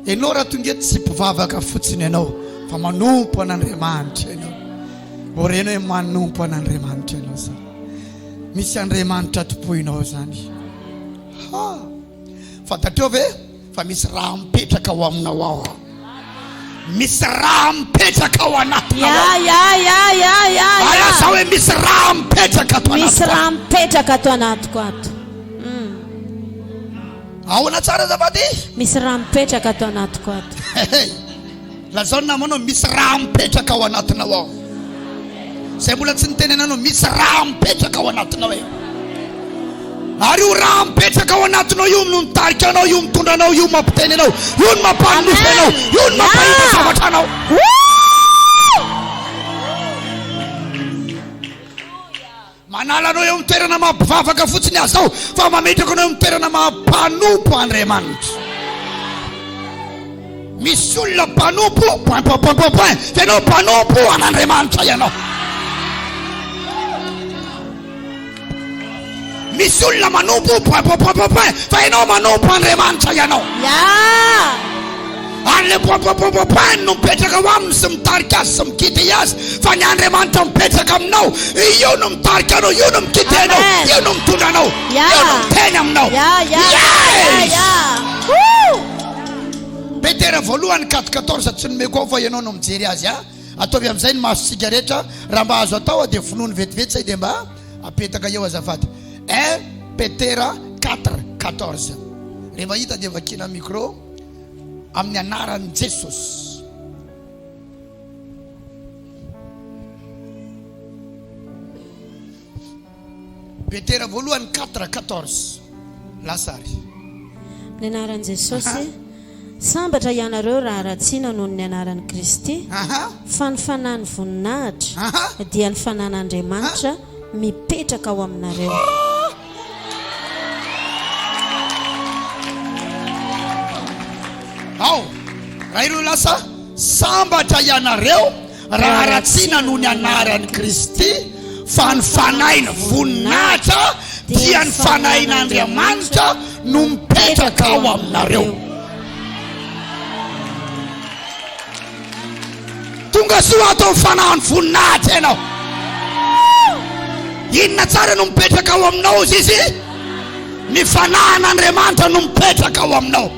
Ianao raha tonga eto tsy mpivavaka fotsiny ianao fa manompo an'Andriamanitra ianao. Oreno hoe manompo an'Andriamanitra ianao zany. Misy Andriamanitra topoinao zany. Fantatreo ve fa misy raha mipetraka ao aminao ao. Misy raha mipetraka ao anatinao. Aya hoe misy raha mipetraka ato anatinao. Misy raha mipetraka ato anatiko ato. Ahoana tsara zavady? Misy raha mipetraka ato anatiko ato. Lazao namanao misy raha mipetraka ao anatinao ao. Zay mbola tsy nitenenanao misy raha mipetraka ao anatinao eo. Ary io raha mipetraka ao anatinao io no mitarika anao, io mitondra anao, io mampiteny anao, io no mampanofy anao, io no mampahita zavatra anao. Manala anao eo amin'ny toerana mampivavaka fotsiny azao fa mametraka anao eo amin'ny toerana mampanompo Andriamanitra. Misy olona mpanompo point fa ianao mpanompo an'Andriamanitra ianao. Misy olona manompo point fa ianao manompo Andriamanitra ianao. Alle point no mipetraka ao aminy sy mitarika azy sy mikity azy fa ny Andriamanitra mipetraka aminao, io no mitarika anao, io no mikity anao, io no mitondra anao, io no miteny aminao. Petera voalohany 4:14 tsy nomeko ao fa ianao no mijery azy. Ataovy amin'izay ny masosika rehetra raha mba azo atao dia finoany vetivety say dia mba apetaka eo azafady. 1 Petera 4:14. Rehefa hita dia vakina micro amin'ny anaran'i Jesosy. Petera voalohany 4:14. Lasary. Ny anaran'i Jesosy. Sambatra ianareo raha ratsiana noho ny anaran'i Kristy. Fa ny fanan'ny voninahitra dia ny fanan'Andriamanitra mipetraka ao aminareo. Raha ireo lasa sambatra ianareo raha ratsiana noho ny anaran'i Kristy fa ny fanainy voninahitra dia ny fanain'Andriamanitra no mipetraka ao aminareo. Tonga soa atao fanahany voninahitra ianao. Inona tsara no mipetraka ao aminao izy? Ny fanahin'Andriamanitra no mipetraka ao aminao.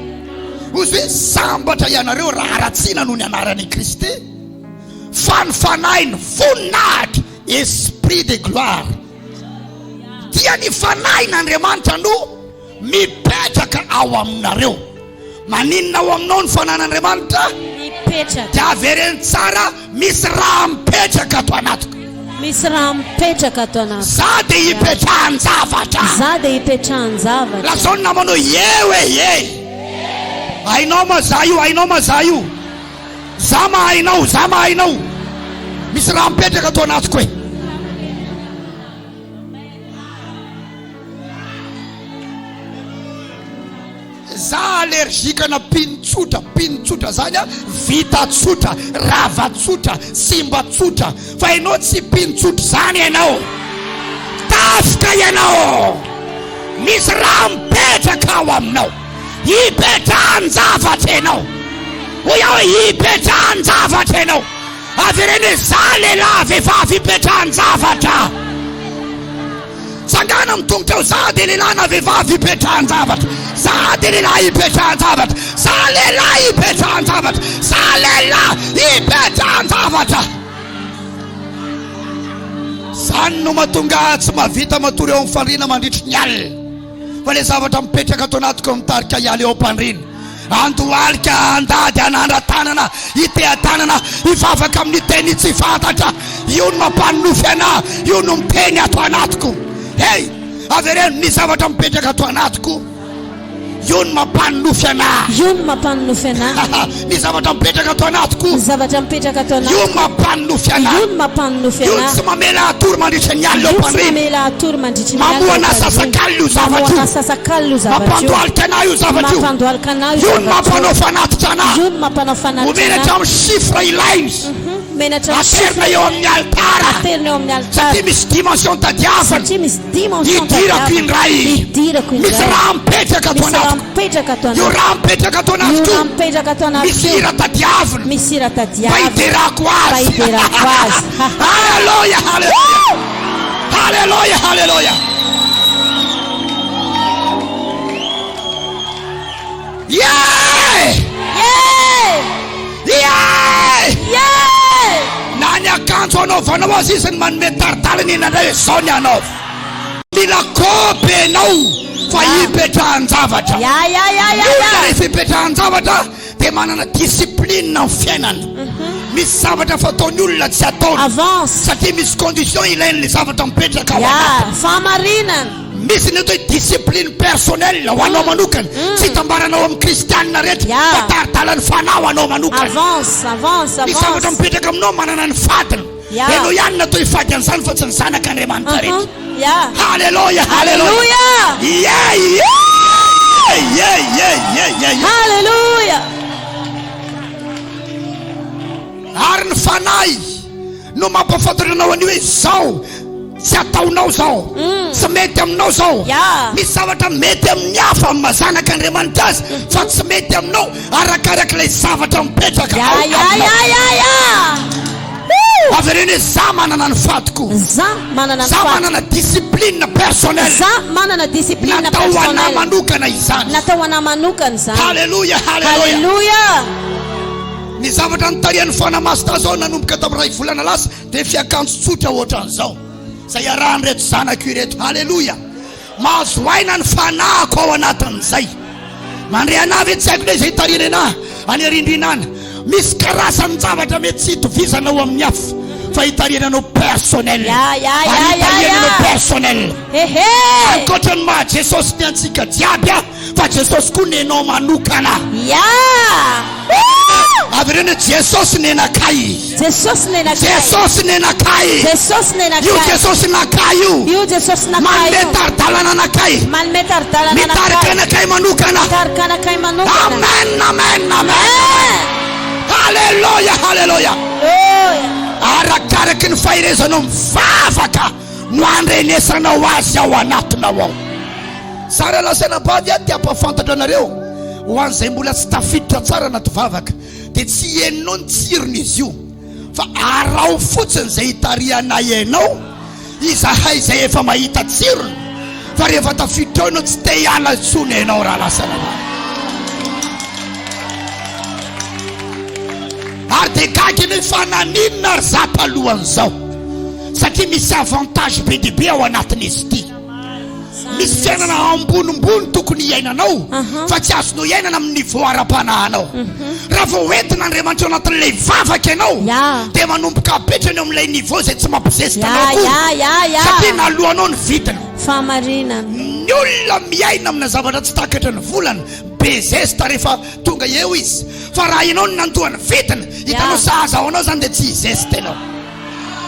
Ozy hoe sambatra ianareo raha ratsiana noho ny anaran'i Kristy fa ny fanainy voninahitra esprit de gloire dia ny fanahin'Andriamanitra no mipetraka ao aminareo. Maninona ao aminao ny fanahin'Andriamanitra? Dia avereny tsara misy raha mipetraka ato anatiko. Misy raha mipetraka ato anatiko. Za dia hipetrahan zavatra. Za dia hipetrahan zavatra. Lazao ny namanao ye. Hainao ma za io, hainao ma za io. Za mahainao. Misy raha mipetraka ato anatiko e. Za allergique na pinotsotra zany vita tsotra, rava tsotra, simba tsotra. Fa ianao tsy pinotsotra zany ianao. Tafika ianao. Misy raha mipetraka ao aminao. Hipetrahan zavatra ianao. Hoy hipetrahan zavatra ianao. Avereny za lehilahy vehivavy hipetrahan zavatra. Sangana mitongotra ao za dia lehilahy na vehivavy hipetrahan zavatra. Za dia lehilahy hipetrahan zavatra. Za lehilahy hipetrahan zavatra. Za lehilahy hipetrahan zavatra. Zany no mahatonga tsy mahavita matory eo amin'ny fandriana mandritry ny alina. Fa le zavatra mipetraka ato anatiko mitarika iala eo am-pandriana. Andohalika andady anandra-tanana, ite-tanana, hivavaka amin'ny teny tsy fantatra. Io no mampanofy anahy, io no miteny ato anatiko. Hey, avereno ny zavatra mipetraka ato anatiko. Io no mampanofy anahy. Io no mampanofy anahy. Ny zavatra mipetraka ato anatiko. Ny zavatra mipetraka ato anatiko. Io no mampanofy anahy. Io no mampanofy anahy. Io tsy mamela atory mandritra ny alina eo am-pandriana. Mamela atory mandritra ny alina. Mamoana sasak'alina io zavatra io. Mamoana sasak'alina io zavatra io. Mampandohalika anahy io zavatra io. Mampandohalika anahy io zavatra io. Io no mampanao fanatitra anahy. Io no mampanao fanatitra anahy. Omenatra amin'ny chiffre ilainy. aterina eo amin'ny altara satria misy dimension tadiavana hidirako indray misy raha mipetraka ato anatiko io raha mipetraka ato anatiko misy hira tadiavana fa hiderako azy halleluja halleluja halleluja na ny akanjo anaovanao azy izy ny manome taridalana inandray zao ny anaova mila kopy anao fa hipetrahan-javatra rehefa hipetrahan-javatra dia manana discipline ny fiainana misy zavatra fataony olona tsy ataony satria misy condition ilain'le zavatra mipetraka ao famarinana misy ny atao discipline personnelle ho anao manokana tsy tambaranao amin'ny kristianina rehetra fa taridalany fanao anao manokana ny zavatra mipetraka aminao manana ny fadiny ianao ihany natao hifady an'izany fa tsy ny zanak'Andriamanitra rehetra halleluja halleluja halleluja ary ny fanahy no mampafantatra anao an'io hoe zao tsy ataonao zao tsy mety aminao zao misy zavatra mety amin'ny hafa amin'ny mazanak'Andriamanitra azy fa tsy mety aminao arakarak'ilay zavatra mipetraka avy reny hoe za manana ny fadiko za manana discipline personnelle natao anahy manokana izany halleluja halleluja ny zavatra nitarian'ny fanamasta zao nanomboka tamin'ny ray volana lasa dia fiakanjo tsotra ohatran'izao zay arahany reto zanako ireto halleluja mahazo aina ny fanahiko ao anatin'izay mandre anahy ve tsy haiko le zay tariana anahy any arindrinana misy karazany zavatra mety tsy hitovizanao amin'ny hafa fa hitariananao personnel hitariananao personnel ankoatrany maha jesosy ny antsika jiaby fa jesosy koa nenao manokana avy reny jesosy nenakay jesosy nenakay io jesosy nakay io manome taridalana anakay mitarika anakay manokana amen amen amen halleluja halleluja arakaraky ny fahirezanao mivavaka no andrenesanao azy ao anatinao ao sara lasanabady a ty ampafantatra anareo ho an'izay mbola tsy tafiditra tsara anaty vavaka dia tsy henonao ny tsirony izy io fa arao fotsiny zay hitariana ianao izahay zay efa mahita tsirony fa rehefa tafiditra ao ianao tsy te hiala intsony ianao raha lasanabady ary dia gagy ny fananinina ry zapalohan'izao satria misy avantage be dibe ao anatin'izy ity misy fiainana ambonimbony tokony hiainanao fa tsy azonao hiainana amin'ny niveau ara-panahanao raha vao entina Andriamanitra ao anatin'ilay vavaka ianao dia manomboka apetrany amin'ilay niveau zay tsy mampizezitanao koa satria nalohanao ny vitiny ny olona miaina amina zavatra tsy takatra ny volana bezesta rehefa tonga eo izy fa raha ianao ny nandohany vitiny hitanao sahaza ao anao zany dia tsy hizesta ianao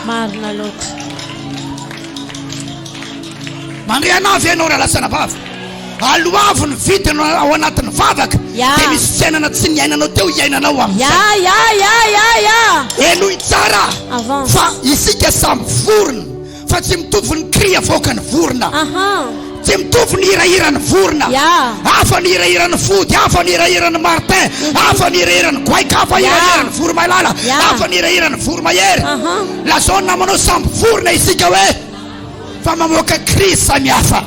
marina loatra mandre anavy ianao raha lasana vava aloavo ny vitiny ao anatin'ny vavaka dia misy fiainana tsy niainanao teo hiainanao amin'izay enoy tsara fa isika samy vorona fa tsy mitovy ny kry avoaka ny vorona tsy mitovy ny hirahira ny vorona hafa ny hirahira ny fody hafa ny hirahira ny martin hafa ny hirahira ny goaika hafa hirahira ny voromailala hafa ny hirahira ny voromahery lazao namanao samy vorona isika hoe fa mamoaka kry samy hafa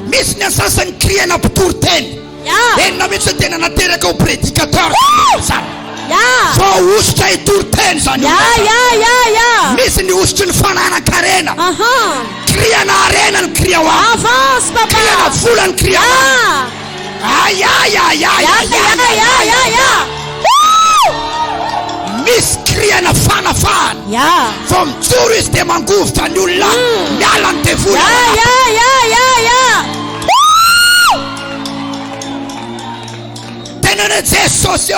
misy ny asasany kry anampitory-teny enina mihitsy hoe tena nateraka ho prédicateur fa ositra hitory-teny zany misy ny ositry ny fanana-karena kriana arena ny kry ao kriana vola ny kry ao misy kriana fanafahana fa mijoro izy dia mangovotra ny olona miala ny devola tenene jesosy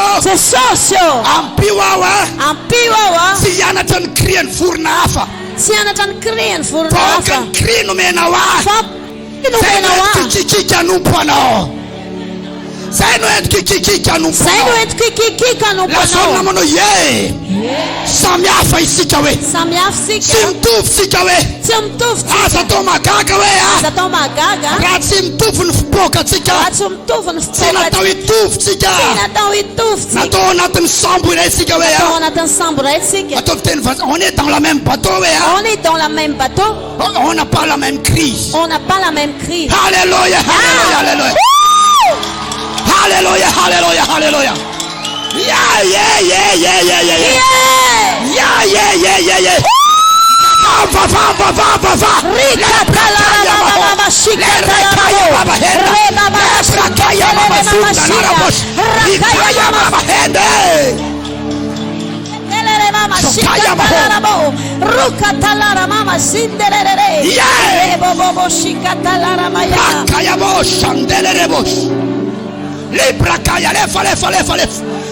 ampio ao tsy hianatra ny kry ny vorona hafa boka ny kry nomenao azy zay no kikika anompo anao Saino etkikikika no. Saino etkikikika no. La sona mono ye. Samia fa isika we. Samia sika. Simtuf sika we. Simtuf. Asa toma gaga we. Asa toma gaga. Ratsimtuf nfoka sika. Ratsimtuf nfoka. Sina tawituf sika. Sina tawituf sika. Natona tan sambure sika we. Natona tan sambure sika. On est dans la même bateau we. On est dans la même bateau. On n'a pas la même crise. On n'a pas la même crise. Alléluia, alléluia, alléluia. Alléluia, alléluia, alléluia. Yeah, yeah, yeah, yeah, yeah, yeah. Yeah, yeah, yeah, yeah, yeah. Va. Rukatalara mama sindelere. Yeah. Bobo shikatalara maya. Rakayabo shandelerebo. Librakaya fale.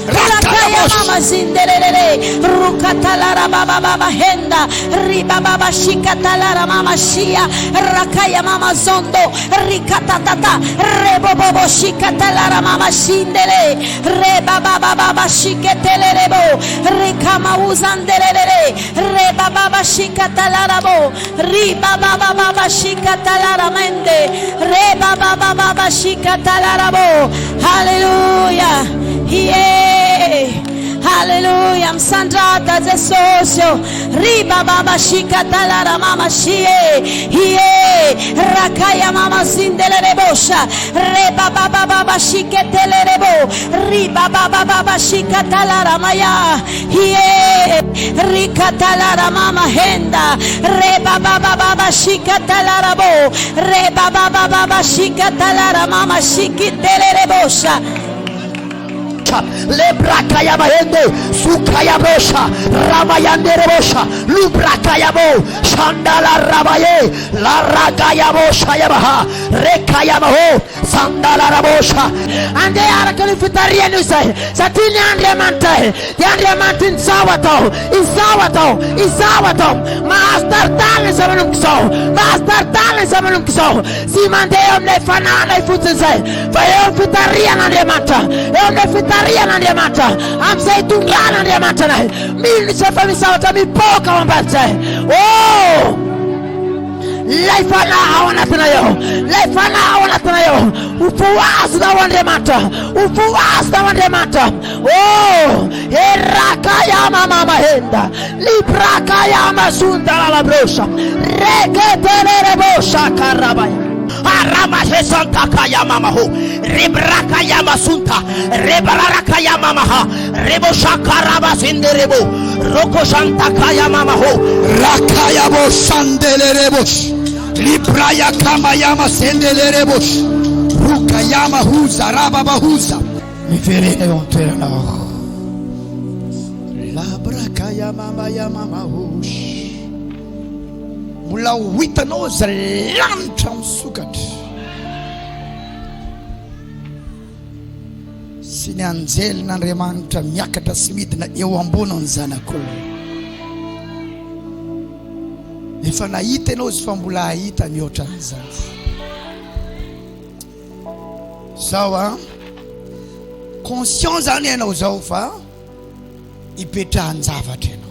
Rakaya mama sindelere. Rukatalara baba henda. Riba baba shikatalara mama shia. Rakaya mama zondo. Rikatatata. Rebo bobo shikatalara mama shindele. Reba baba shiketelerebo. Rikama uzandelere. Reba baba shikatalarabo. Riba baba shikatalara mende. Reba baba shikatalarabo. Hallelujah. Yeah. Hallelujah. Msandrata ze socio. Riba baba shikatalara mama shie. Yeah. Rakaya mama zindelere bosha. Reba baba shiketelerebo. Riba baba shikatalara maya. Yeah. Rikatalara mama henda. Reba baba shikatalarabo. Reba baba shikatalara mama shikitelere bosha. Lebrakaya mahende sukaya bosha ramayande rebosha lubrakaya bo shandala rabaye la ragaya bosha yabaha rekaya maho sandala rabosha ande arakali fitaria nusai satini ande mantai ande mantin sawato isawato master tale samanum kso si mande omle fanana futsai fayo fitaria ande manta omle fitaria na mata amsay tungana na mata na mimi safami sawata mipoka wambata oh life ana hawana tunayo ufuwazi na wande mata oh eraka ya mama mahenda libraka ya masunda la brosha reketelere bosha karabaya arama hesanta kaya mama ho rebraka ya masunta rebaraka ya mama ha rebo shakaraba sinderebo roko shanta kaya mama ho rakaya bo sandelerebo libraya kama yama sendelerebo ruka yama huza rababa huza mifere yontena labraka ya mama hush mula wita no zalanta msukat sinanzel na remanta miakata smith na ewambono nzanakul ifana yite no sfambula yita nyota nzanzi sawa conscience ane na uzaufa ipeta nzava tena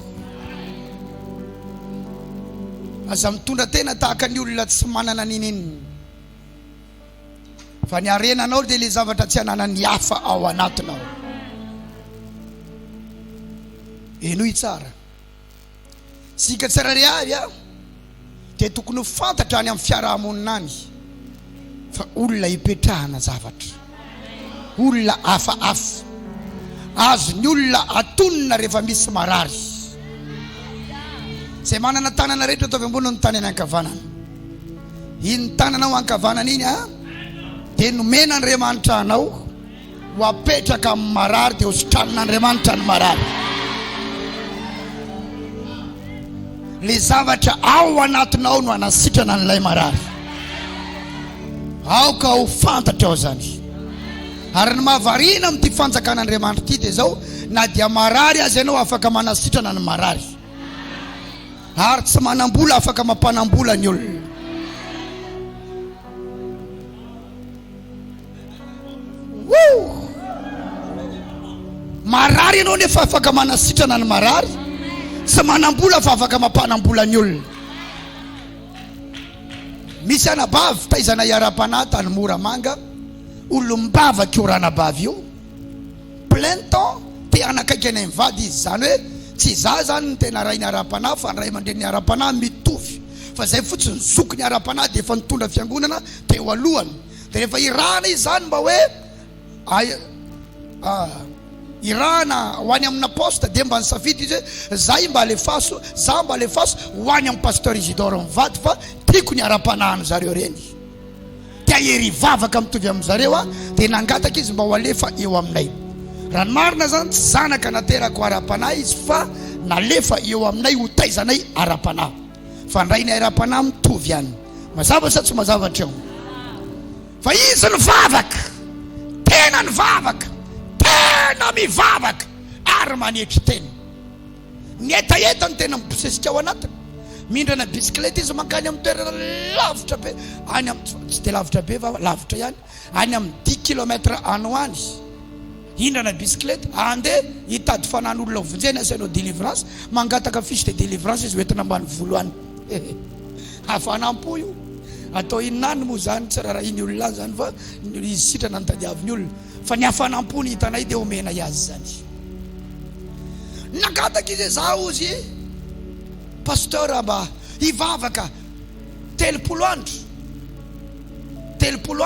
asa mtunda tena taka ndi ulila tsamana na nini fani arena na urde lizava tatiana na niafa awa natna enu itsara sika tsara riavya te tukunu fanta tani amfiara munani fa ulla ipetana zavat ulla afa az nyulla atunna revambis marari semana na tana na reto tove mbono ntane na kavana hintana na wankavana nini ha tenu mena remanta na wapeta kam marar de ustana remanta marar lizavata awa natnaunu anasita na nlai marar au ka ufanta tozani harana mavarina mtifanza kana remanta tite zao na dia marari azeno afaka manasita na marari har samanambula afaka mapanambula nyul woo marary ianao nefa afaka manasitrana ny marary, tsy manambola fa afaka mampanambola ny olona. Misy anabavy taizana iara-panahy tany Moramanga, olombavaka io ranabavy io, plein temps te anakaiky any mivady izy, zany hoe tsy za zany ny tena ray ny ara-panahy fa ny ray aman-dreny ny ara-panahy mitovy, fa zay fotsiny zoky ny ara-panahy dia efa nitondra fiangonana teo alohany. Dia rehefa irana izy zany mba hoe irana ho any amina poste dia mba nisafidy izy hoe zay mba alefaso, za mba alefaso ho any amin'ny pasteur Isidore mivady fa tiako ny ara-panahiny zareo reny. Tia ery vavaka mitovy amin'izareo dia nangataka izy mba ho alefa eo aminay. Raha ny marina zany tsy zanaka naterako ara-panahy izy fa nalefa eo aminay ho taizanay ara-panahy, fa ndray ny ara-panahy mitovy ihany. Mazava sa tsy mazava treo? Fa izy ny vavaka, tena ny vavaka, tena mivavaka ary manetry tena. Ny etaeta ny tena mibosesika ao anatiny. Mindrana bisikileta izy mankany amin'ny toerana lavitra be, any tsy dia lavitra be fa lavitra ihany, any amin'ny 10 km any ho any. Hindrana bisikileta andeha hitady fanan'olona vonjeny asainao délivrance, mangataka fiche de délivrance izy hoentina ambany volohany. Hafanampo io atao inany moa zany, tsy raha iny olona zany fa izy sitrana ny tadiaviny olona, fa ny hafanampo ny hitanay dia omena azy zany. Nangataka izy zaho izy pasteur mba hivavaka 3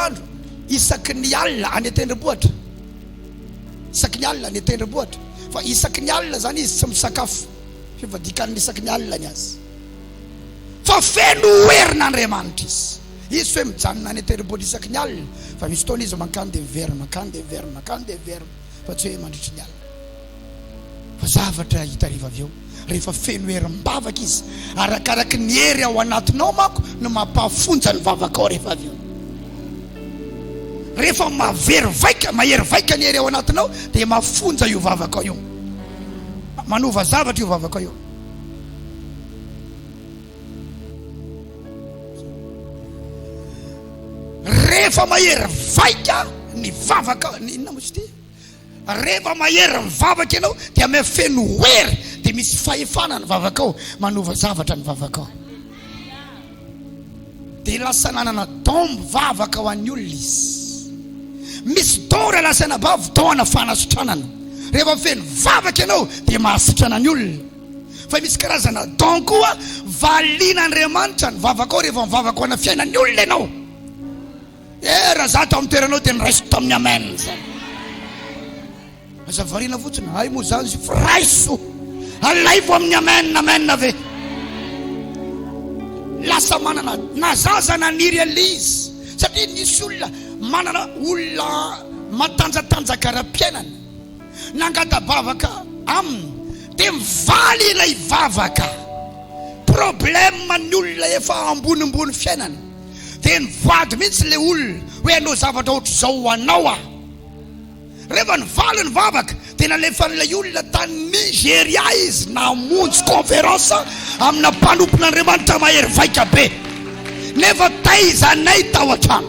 andro isaky ny alina any an-tendrombohitra, isaky ny alina any an-tendrombohitra, fa isaky ny alina zany izy tsy misakafo, fa dikany isaky ny alina ny azy, fa feno herina Andriamanitra izy hoe mijanona any an-tendrombohitra isaky ny alina, fa misy taona izy mankany dia miverina, fa tsy hoe mandritry ny alina. Fa zavatra hitariva avy eo rehefa feno herim-bavaka izy, arakaraky ny hery ao anatinao manko no mampahafonja ny vavaka ao rehefa avy eo. Rehefa mahery vaika ny hery ao anatinao dia mafonja io vavaka io, manova zavatra io vavaka io. Rehefa mahery vaika ny vavaka, inona moa izy ty? Rehefa mahery mivavaka ianao dia ame feno hery dia misy fahefana ny vavaka ao, manova zavatra ny vavaka ao. Dia lasa nanana don mivavaka ho an'ny olona izy. Misy don raha lasaina bavy don fanasitranana. Rehefa feno vavaka ianao dia mahasitrana ny olona. Fa misy karazana don koa valian'Andriamanitra ny vavaka ao rehefa mivavaka ho ana fiainan'ny olona ianao. Raha za tao amin'ny toeranao dia niraiso tamin'ny amen zany. Aza variana fotsiny, ay moa zany izy fraiso alay vo amin'ny amen ve. Lasa manana nazaza naniry alizy, satria nisy olona manana olona matanjatanjaka ara-piainana, nangata bavaka aminy dia mivaly ilay vavaka. Problème ny olona efa ambonimbony fiainana dia nivady mihitsy le olona hoe anao zavatra ohatry zao ho anao. Rehefa nivaly ny vavaka dia nalefan'ilay olona tany Nigeria izy namonjy conférence amina mpanompon'Andriamanitra mahery vaika be, nefa taizanay tao an-trano.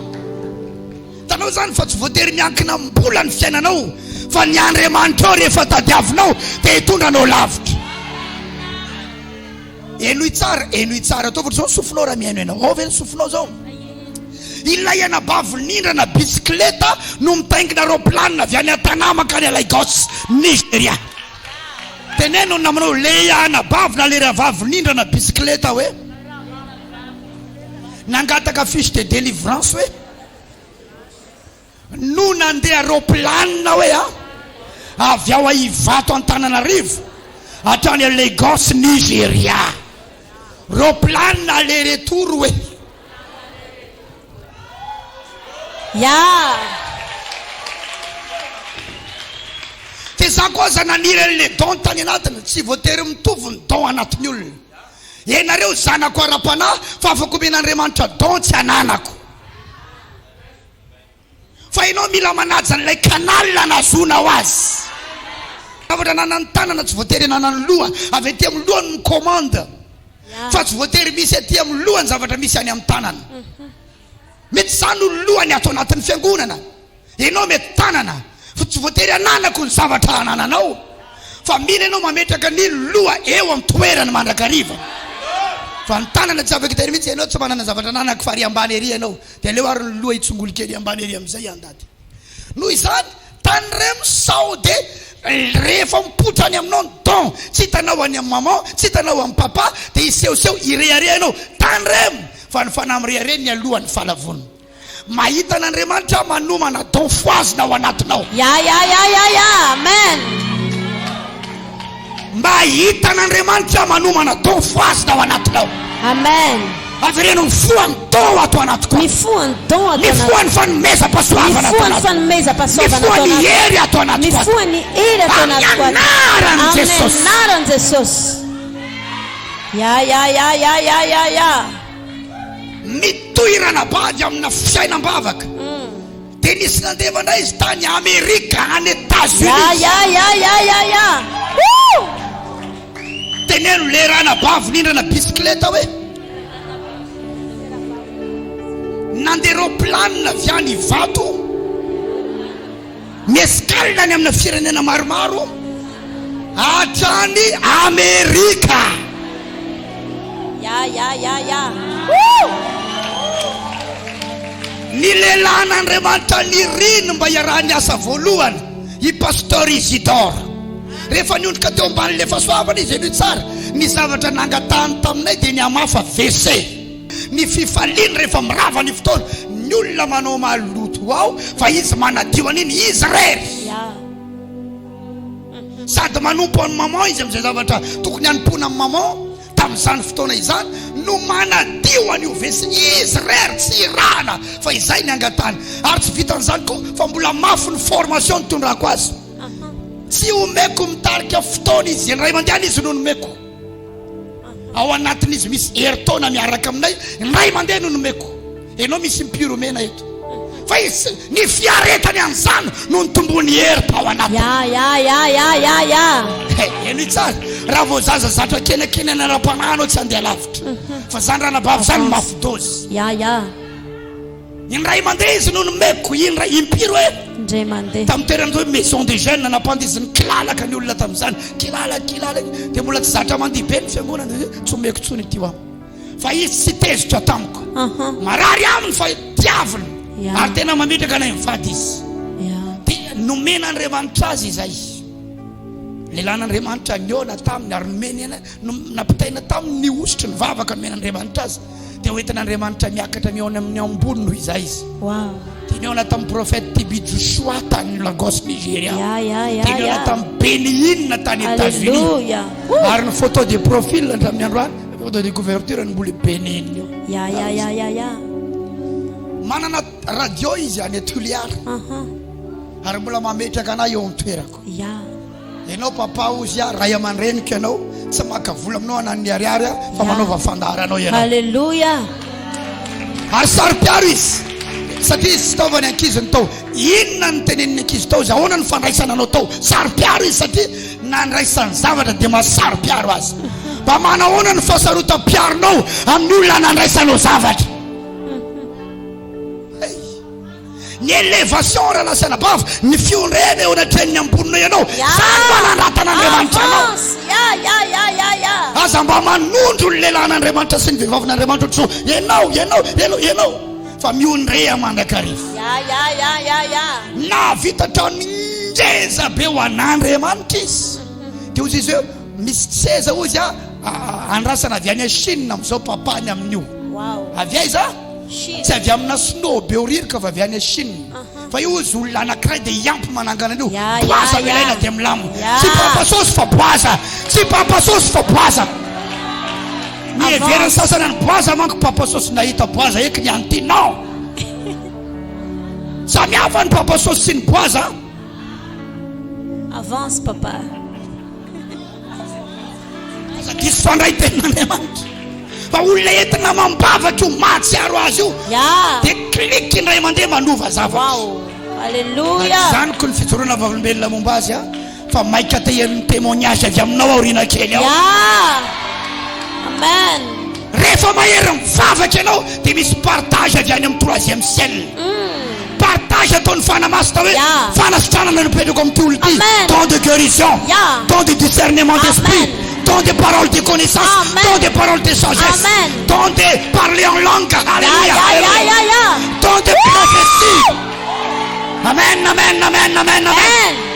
Tanao zany fa tsy voatery miankina mbola ny fiainanao, fa ny Andriamanitra rehefa tadiavinao dia hitondranao lavitra. Enoy tsara ataovatra zao sofinao raha miaino ianao ao ve ny sofinao zao? Ilay anabavy nindrana bisikileta no mitaingina roplanina avy any an-tanà mankany a Lagos, Nigeria. Teneno namanao le anabavy na le ravavy nindrana bisikileta hoe nangataka fiche de délivrance hoe no nandeha roplanina hoe avy ao Ivato Antananarivo hatrany a Lagos, Nigeria. Roplanina aller retour hoe dia za koa za naniry le don tany anatiny, tsy voatery mitovy ny don anatin'ny olona. Ianareo zanako ara-panahy fa afaka omen'Andriamanitra don tsy ananako, fa ianao mila manaja n'ilay kanalina nazona ho azy. Zavatra nanany tanana tsy voatery nanany loha, avy aty amin'ny lohany ny commande, fa tsy voatery misy aty amin'ny lohany zavatra misy any amin'ny tanana. Mety zany olo lohany atao anatin'ny fiangonana, ianao mety tanana, fa tsy voatery ananako ny zavatra anananao fa mila ianao mametraka ny loha eo amin'ny toerany mandrakariva fa ny tanana tsy afaka tery mihitsy ianao tsy manana zavatra ananako fa ary ambany ery ianao dia aleo ary ny loha itsongolo kely ambany ery amin'izay andady noho izany tany remo sao dia rehefa mipotra any aminao ny don tsy hitanao any amin'ny maman tsy hitanao amin'ny papa dia isehoseho irearea ianao tany remo fa ny fanahy mireare ny alohan'ny fahalavony mahita n'Andriamanitra manomana don foazina ao anatinao amen mahita n'Andriamanitra manomana don foazina ao anatinao amen avereno mifoany don ato anatiko mifoany don ato anatiko mifoany fanomezam-pahasoavana ato anatiko mifoany hery ato anatiko mifoany hery ato anatiko anaran'i Jesosy anaran'i Jesosy ya mitoirana bady amina fiainam-bavaka dia nisy nandevana izy tany Amerika any États-Unis ya teneno le rana bavy nindrana bisikileta hoe nanderoplanina avy any vato mieskalina any amina firenena maromaro hatrany Amerika ya ny lehilahy n'Andriamanitra niriny mba iarahany asa voalohany i pasteur Isidore rehefa niondrika teo amban'le fahasoavana izy eny tsara ny zavatra nangatahany taminay dia ny amafa WC ny fifaliany rehefa mirava ny fotoana ny olona manao maloto ao fa izy manadio an'iny izy rery sady manompo any maman izy amin'izay zavatra tokony hanimpona amin'ny maman tamin'izany fotoana izany no manadio an'io WC izy rery tsy irahana fa izay ny angatany ary tsy vitan'izany koa fa mbola mafy ny formation nitondrako azy tsy omeko mitarika fotoana izy ray mandehana izy no nomeko ao anatin'izy misy heritaona miaraka aminay ray mandeha no nomeko ianao misy mipiromena eto fa izy ny fiaretany an'izany no nitombony herita ao anatiny eno tsara raha vao zaza zatra kenakeny anara-panahano tsy andeha lavitra fa zany ranabavy zany mafy dozy indray mandeha izy no nomeko indray impiro tamin'ny toerana hoe maison de jeunes nampandiziny kilalaka ny olona tamin'izany kilala dia mbola tsy zatra mandeha be ny fiangonana tsy omeko tsony tio am fa izy tsy tezitra tamiko marary aminy fa tiaviny ary tena mametraka anay mivady izy dia nomena Andriamanitra azy izay lehilan'Andriamanitra niona taminy ary nomena nampitaina taminy ny ositra ny vavaka nomena Andriamanitra azy dia hoentin'Andriamanitra miakatra miona amin'ny ambony noho izay izy dia niona tamin'ny prophète Tibi Joshua tany Lagos Nigeria dia niona tamin'ny Benin tany États-Unis ary ny photo de profil tamin'ny androany photo de couverture ny mbola Benin io manana radio izy any Tuliara ary mbola mametraka anay eo amin'ny toerako ianao papa ozy ray aman-dreniko ianao tsy maka vola aminao anany ariary fa manaova fandaranao ianao halleluja ary saro-piaro izy satria izy tsy taovany ankiziny tao inona ny teneniny ankizy tao izy ahoana ny fandraisana anao tao saro-piaro izy satria nandraisany zavatra dia mahasaro-piaro azy mba manahoana ny fahasarotam-piaronao amin'ny olona nandraisanao zavatra ny élévation raha lasana bavy ny fiondrena eo anatreniny amboninao ianao zany mba nandratan'Andriamanitra anao aza mba manondro ny lehilahin'Andriamanitra sy ny vehivavin'Andriamanitra tso ianao fa miondrea mandrakarivo na vitatrano ngeza be ho an'Andriamanitra izy dia ozy izy hoe misy tseza ozy andrasana avy any Chine amin'izao papany amin'io avy aiza tsy avy amina snow be oririka fa avy any Chine fa io ozy olona anankiray dia iampy manangana an'io boaza ilaina dia milamina tsy papasosy fa boaza tsy papasosy fa boaza ny everany sasana ny boaza manko papasosy nahita boaza eky ny antinao samihafa ny papasosy sy ny boaza avance papa disy fandray tenan'Andriamanitra fa olona entina mambavaka io mahatsiaro azy io dia kliky indray mandeha manova zavatra zany ko ny fijoroana vavolombelona momba azy fa maika tehen'ny témoignage avy aminao aoriana kely ao amen rehefa mahery mivavaka ianao dia misy partage avy any amin'ny 3e ciel partage ton fanamastawe. Yeah. Fanastana ne peut comme tout le dit. Amen. Don de guérison. Yeah. Don de discernement d'esprit. Amen. Don de paroles de connaissance. Amen. Don de paroles de sagesse. Amen. Don de parler en langue. Alléluia. Yeah. Don de prophétie. Amen, amen, amen, amen, amen. Amen.